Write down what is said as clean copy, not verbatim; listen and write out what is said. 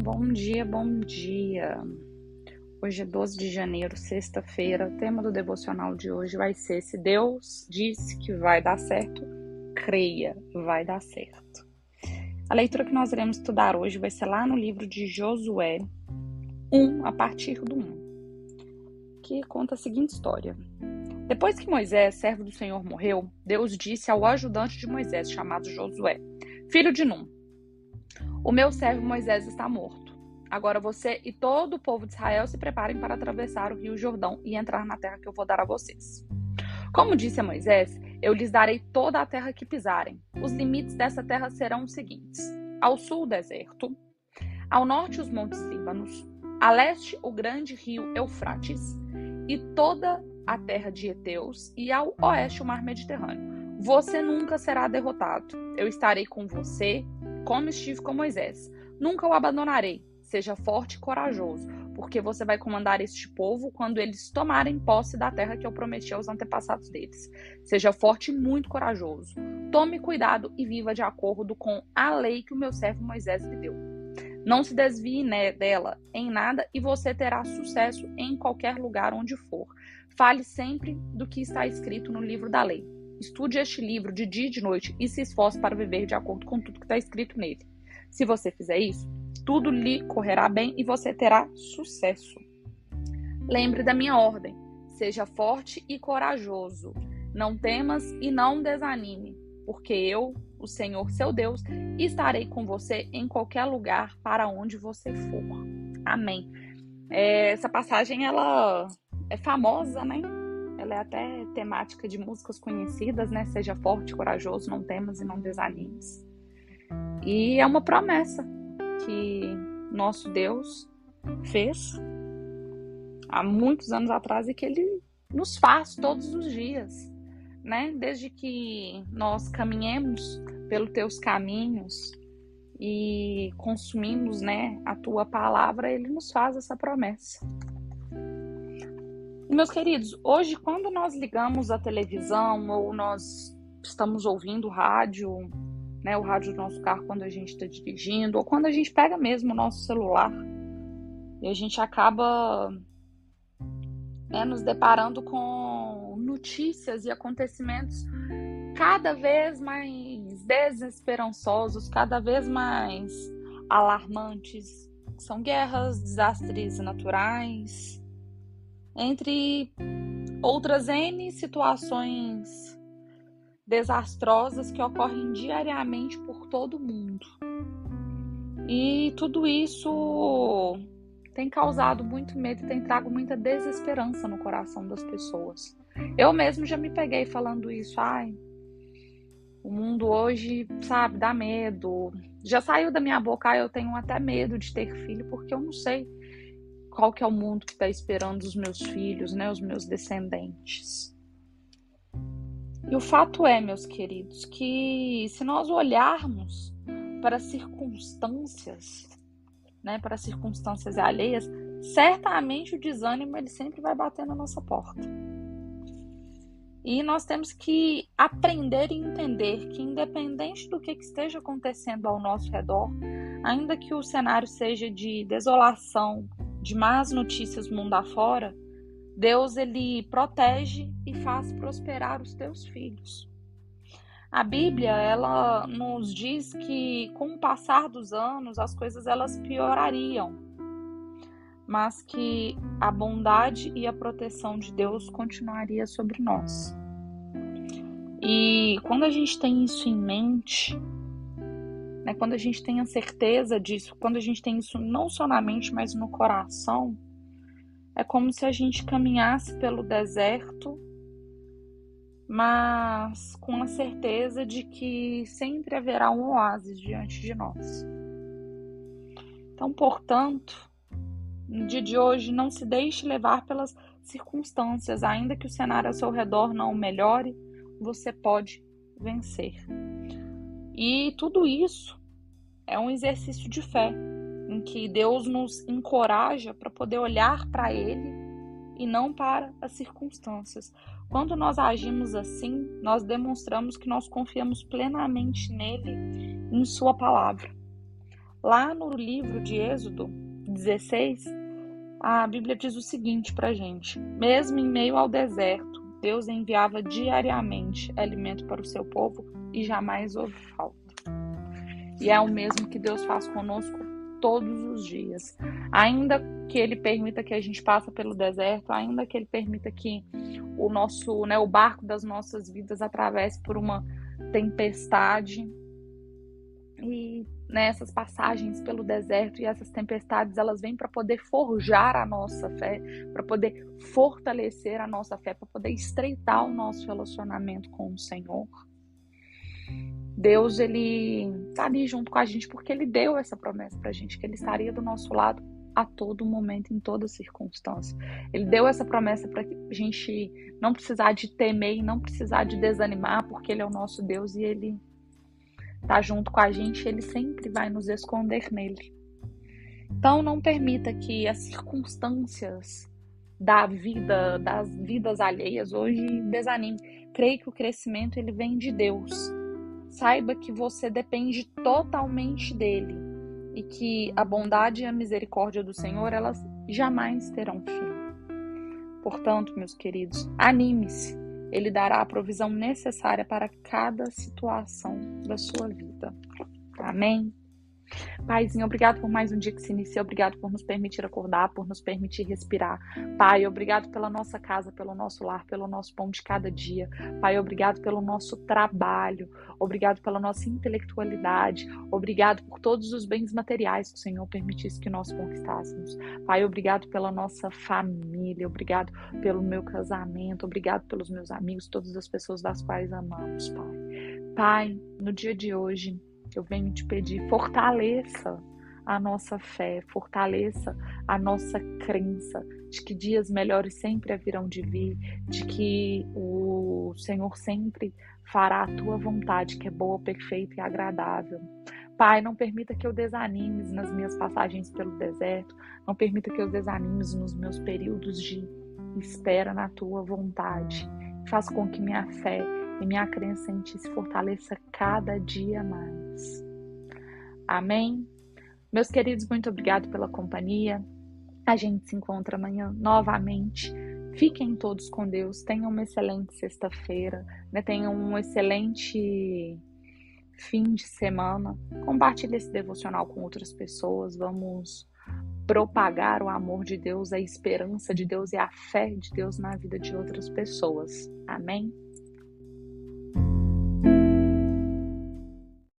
Bom dia, bom dia. Hoje é 12 de janeiro, sexta-feira. O tema do devocional de hoje vai ser: se Deus disse que vai dar certo, creia, vai dar certo. A leitura que nós iremos estudar hoje vai ser lá no livro de Josué 1, a partir do 1, que conta a seguinte história. Depois que Moisés, servo do Senhor, morreu, Deus disse ao ajudante de Moisés, chamado Josué, filho de Num: o meu servo Moisés está morto. Agora você e todo o povo de Israel se preparem para atravessar o rio Jordão e entrar na terra que eu vou dar a vocês. Como disse a Moisés, eu lhes darei toda a terra que pisarem. Os limites dessa terra serão os seguintes: ao sul o deserto, ao norte os montes Líbanos, a leste o grande rio Eufrates e toda a terra de Heteus, e ao oeste o mar Mediterrâneo. Você nunca será derrotado. Eu estarei com você, como estive com Moisés. Nunca o abandonarei. Seja forte e corajoso, porque você vai comandar este povo quando eles tomarem posse da terra que eu prometi aos antepassados deles. Seja forte e muito corajoso. Tome cuidado e viva de acordo com a lei que o meu servo Moisés lhe deu. Não se desvie dela em nada e você terá sucesso em qualquer lugar onde for. Fale sempre do que está escrito no livro da lei. Estude este livro de dia e de noite e se esforce para viver de acordo com tudo que está escrito nele. Se você fizer isso, tudo lhe correrá bem e você terá sucesso. Lembre da minha ordem. Seja forte e corajoso. Não temas e não desanime, porque eu, o Senhor seu Deus, estarei com você em qualquer lugar para onde você for. Amém. Essa passagem, ela é famosa, né? Ela é até temática de músicas conhecidas, né? Seja forte e corajoso, não temas e não desanimes. E é uma promessa que nosso Deus fez há muitos anos atrás e que Ele nos faz todos os dias, né? Desde que nós caminhemos pelos teus caminhos e consumimos, né, a tua palavra, Ele nos faz essa promessa. E, meus queridos, hoje quando nós ligamos a televisão ou nós estamos ouvindo rádio, né, o rádio do nosso carro quando a gente está dirigindo, ou quando a gente pega mesmo o nosso celular e a gente acaba, né, nos deparando com notícias e acontecimentos cada vez mais desesperançosos, cada vez mais alarmantes. São guerras, desastres naturais, entre outras N situações desastrosas que ocorrem diariamente por todo o mundo. E tudo isso tem causado muito medo e tem trago muita desesperança no coração das pessoas. Eu mesmo já me peguei falando isso. O mundo hoje, sabe, dá medo. Já saiu da minha boca, eu tenho até medo de ter filho, porque eu não sei qual que é o mundo que está esperando os meus filhos, né, os meus descendentes. E o fato é, meus queridos, que se nós olharmos para circunstâncias, né, para circunstâncias alheias, certamente o desânimo ele sempre vai bater na nossa porta. E nós temos que aprender e entender que, independente do que esteja acontecendo ao nosso redor, ainda que o cenário seja de desolação, de más notícias mundo afora, Deus, ele protege e faz prosperar os teus filhos. A Bíblia, ela nos diz que com o passar dos anos as coisas elas piorariam, mas que a bondade e a proteção de Deus continuaria sobre nós. E quando a gente tem isso em mente, né, quando a gente tem a certeza disso, quando a gente tem isso não só na mente, mas no coração, é como se a gente caminhasse pelo deserto, mas com a certeza de que sempre haverá um oásis diante de nós. Então, portanto, no dia de hoje, não se deixe levar pelas circunstâncias. Ainda que o cenário ao seu redor não melhore, você pode vencer. E tudo isso é um exercício de fé, em que Deus nos encoraja para poder olhar para Ele e não para as circunstâncias. Quando nós agimos assim, nós demonstramos que nós confiamos plenamente nele, em sua palavra. Lá no livro de Êxodo 16, a Bíblia diz o seguinte pra gente: mesmo em meio ao deserto, Deus enviava diariamente alimento para o seu povo e jamais houve falta. E é o mesmo que Deus faz conosco todos os dias. Ainda que Ele permita que a gente passe pelo deserto, ainda que Ele permita que o barco das nossas vidas atravesse por uma tempestade, e essas passagens pelo deserto e essas tempestades, elas vêm para poder forjar a nossa fé, para poder fortalecer a nossa fé, para poder estreitar o nosso relacionamento com o Senhor. Deus, Ele está ali junto com a gente porque Ele deu essa promessa para a gente, que Ele estaria do nosso lado a todo momento, em toda circunstância. Ele deu essa promessa para a gente não precisar de temer e não precisar de desanimar, porque Ele é o nosso Deus e Ele está junto com a gente, Ele sempre vai nos esconder nele. Então não permita que as circunstâncias da vida, das vidas alheias hoje desanime. Creia que o crescimento ele vem de Deus. Saiba que você depende totalmente dele e que a bondade e a misericórdia do Senhor, elas jamais terão fim. Portanto, meus queridos, anime-se. Ele dará a provisão necessária para cada situação da sua vida. Amém? Paizinho, obrigado por mais um dia que se inicia, obrigado por nos permitir acordar, por nos permitir respirar. Pai, obrigado pela nossa casa, pelo nosso lar, pelo nosso pão de cada dia. Pai, obrigado pelo nosso trabalho, obrigado pela nossa intelectualidade, obrigado por todos os bens materiais que o Senhor permitisse que nós conquistássemos. Pai, obrigado pela nossa família, obrigado pelo meu casamento, obrigado pelos meus amigos, todas as pessoas das quais amamos, Pai. Pai, no dia de hoje, eu venho te pedir, fortaleça a nossa fé, fortaleça a nossa crença de que dias melhores sempre haverão de vir, de que o Senhor sempre fará a tua vontade, que é boa, perfeita e agradável. Pai, não permita que eu desanime nas minhas passagens pelo deserto, não permita que eu desanime nos meus períodos de espera na tua vontade. Faça com que minha fé e minha crença em ti se fortaleça cada dia mais. Amém? Meus queridos, muito obrigado pela companhia. A gente se encontra amanhã novamente. Fiquem todos com Deus. Tenham uma excelente sexta-feira, Tenham um excelente fim de semana. Compartilhe esse devocional com outras pessoas. Vamos propagar o amor de Deus, a esperança de Deus e a fé de Deus na vida de outras pessoas. Amém?